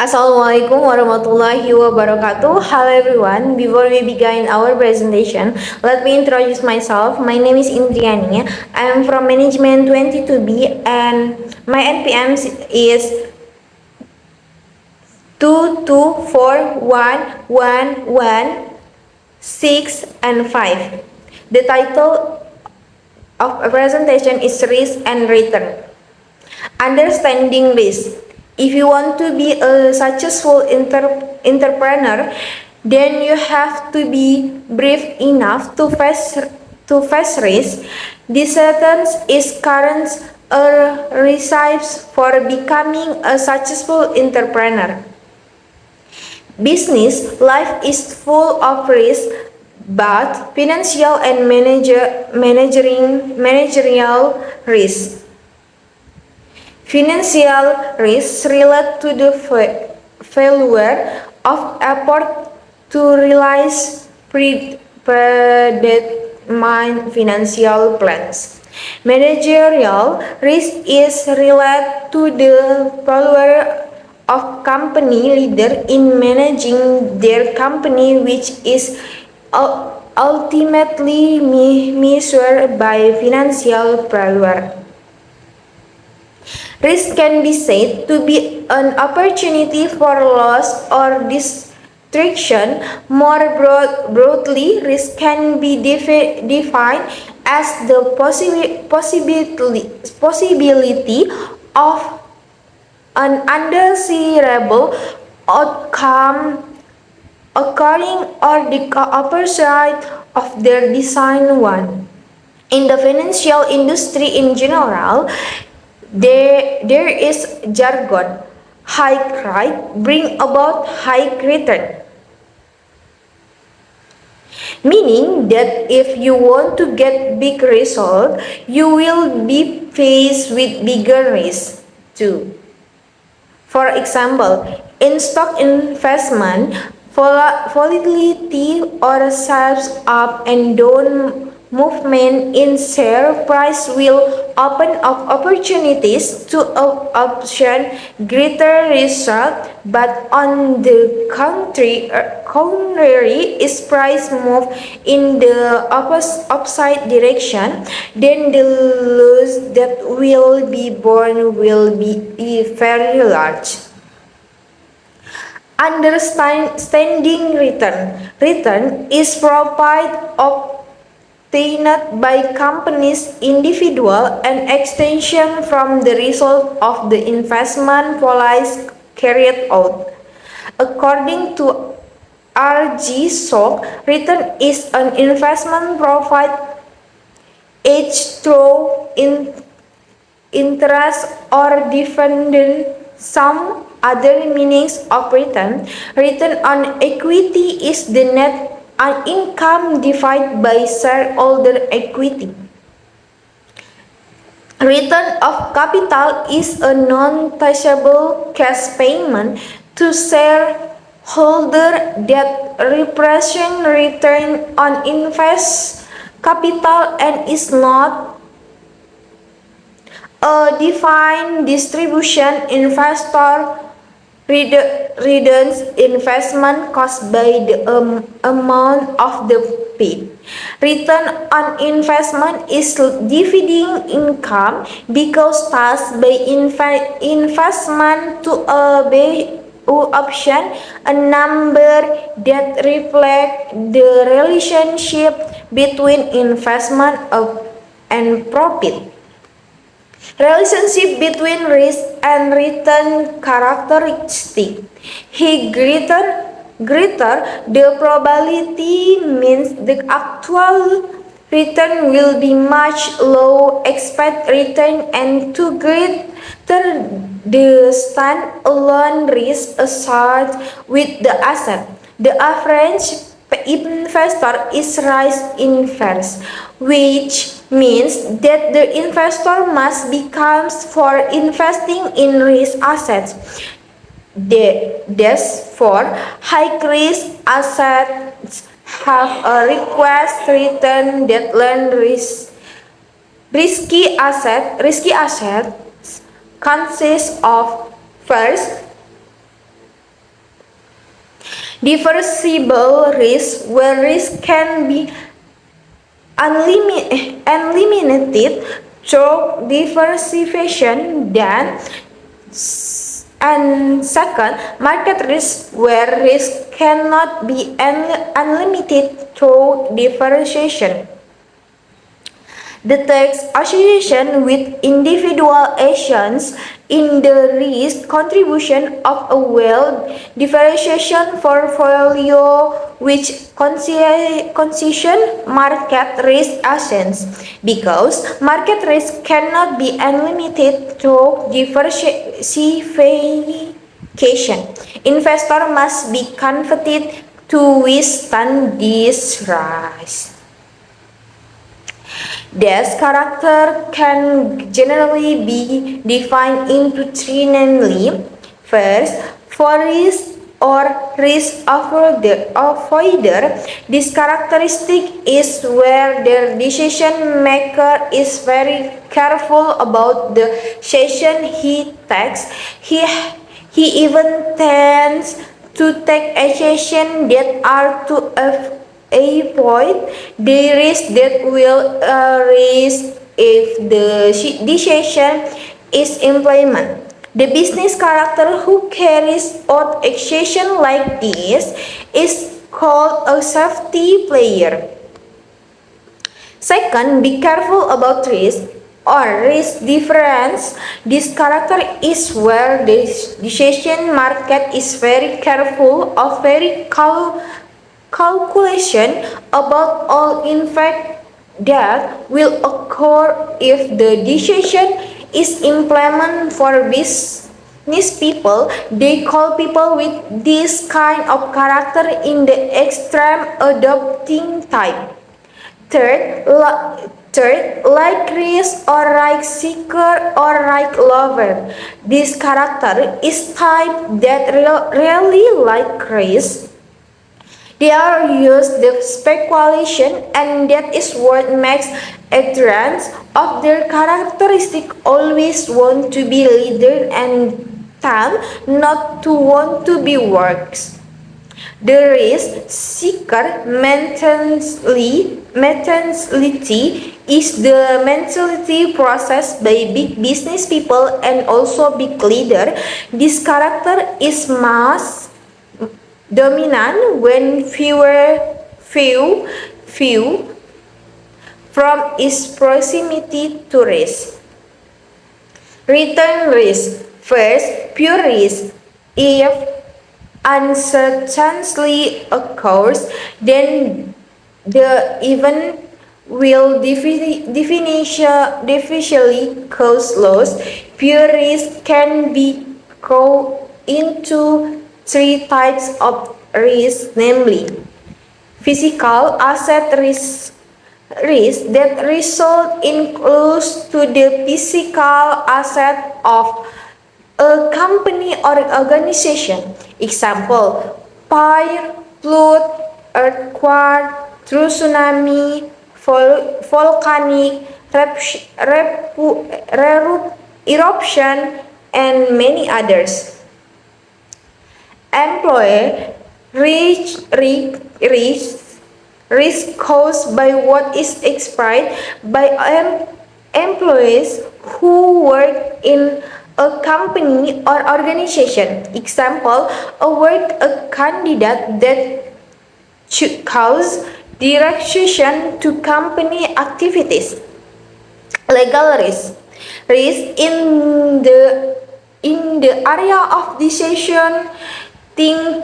Assalamualaikum warahmatullahi wabarakatuh. Hello everyone. Before we begin our presentation, let me introduce myself. My name is Indriani. I am from Management 22B and my NPM is 2241116 and 5. The title of a presentation is Risk and Return. Understanding risk. If you want to be a successful entrepreneur, then you have to be brave enough to face risk. This sentence is current a recipe for becoming a successful entrepreneur. Business life is full of risk, but financial and managerial risk. Financial risks relate to the failure of effort to realize predetermined financial plans. Managerial risk is related to the failure of company leader in managing their company, which is ultimately measured by financial failure. Risk can be said to be an opportunity for loss or distraction. More broadly, risk can be defined as the possibility of an undesirable outcome occurring or the opposite of their designed one. In the financial industry in general, there is jargon. High rate bring about high return. Meaning that if you want to get big result, you will be faced with bigger risk too. For example, in stock investment, volatility or sharp up and down movement in share price will open up opportunities to option greater result, but on the contrary, is price move in the opposite direction, then the loss that will be borne will be very large. Understanding return. Return is provided obtained by companies, individual, and extension from the result of the investment policy carried out. According to R.G. Sock, return is an investment profit each through interest or dividend. Some other meanings of return. Return on equity is the net income divided by shareholder equity. Return of capital is a non-taxable cash payment to shareholder that represents return on invest capital and is not a defined distribution. Investor returns investment cost by the amount of the paid. Return on investment is dividend income because tasked by investment to a option, a number that reflect the relationship between investment and profit. Relationship between risk and return characteristic. Greater the probability means the actual return will be much low expect return, and to greater the stand-alone risk associated with the asset. The average investor is risk inverse, which means that the investor must become for investing in risk assets. Therefore, high-risk assets have a request return that lend risky assets consist of first Diversible risk, where risk can be unlimited through diversification, and second, market risk, where risk cannot be unlimited through differentiation. The tax association with individual actions in the risk contribution of a well differentiation portfolio which constitution market risk actions, because market risk cannot be unlimited through diversification. Investor must be confident to withstand this rise. This character can generally be defined into three, namely, first, for risk or risk avoider. This characteristic is where the decision maker is very careful about the action he takes. He even tends to take actions that are to avoid the risk that will arise if the decision is implemented. The business character who carries out action like this is called a safety player. Second, be careful about risk or risk difference. This character is where the decision market is very careful of very calculation about all impact that will occur if the decision is implemented for business people. They call people with this kind of character in the extreme adopting type. Third, like risk or like seeker or like lover. This character is type that really like risk. They are used the speculation, and that is what makes adherents of their characteristic always want to be leader and tend not to want to be works. The risk seeker mentality is the mentality processed by big business people and also big leader. This character is mass dominant when few from its proximity to risk. Return risk. First, pure risk. If uncertainty occurs, then the event will definitively cause loss. Pure risk can be grouped into three types of risk, namely, physical asset risk that result in loss to the physical asset of a company or organization. Example, fire, flood, earthquake, through tsunami, volcanic eruption, and many others. Employee risk caused by what is expired by employees who work in a company or organization. Example, a candidate that should cause direction to company activities. Legal risk in the area of decision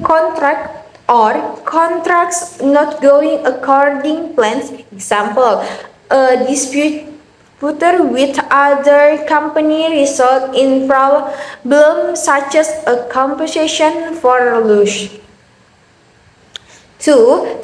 contract or contracts not going according plans. Example, a dispute with other company result in problems such as a compensation for loss. 2.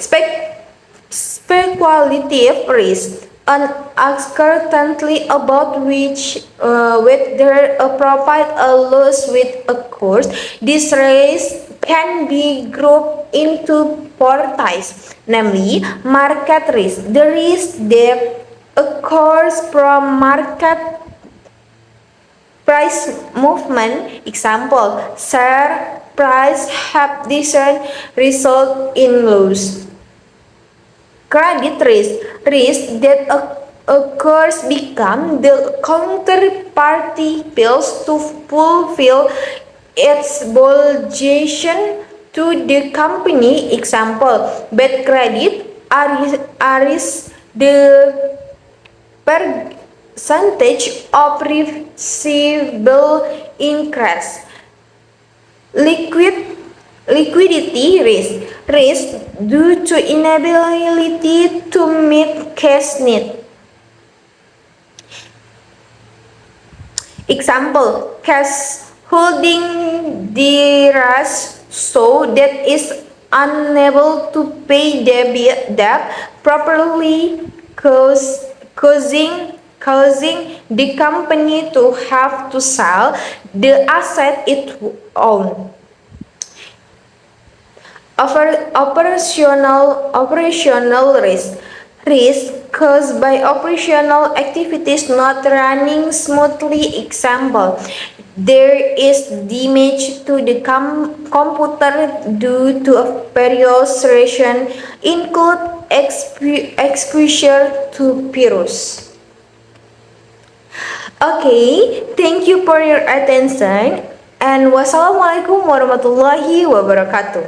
Speculative risk, uncertainty about whether a profit or loss will occur. This risk can be grouped into four types, namely, market risk, the risk that occurs from market price movement. Example, share price have decent result in loss. Credit risk that occurs become the counterparty fails to fulfill its obligation to the company. Example, bad credit is the percentage of receivable increase. Liquidity risk due to inability to meet cash need. Example, cash holding rush so that is unable to pay debt properly, causing the company to have to sell the asset it owns. Operational risk caused by operational activities not running smoothly. Example, there is damage to the computer due to a various reason, include exposure to virus. Okay, thank you for your attention, and wassalamualaikum warahmatullahi wabarakatuh.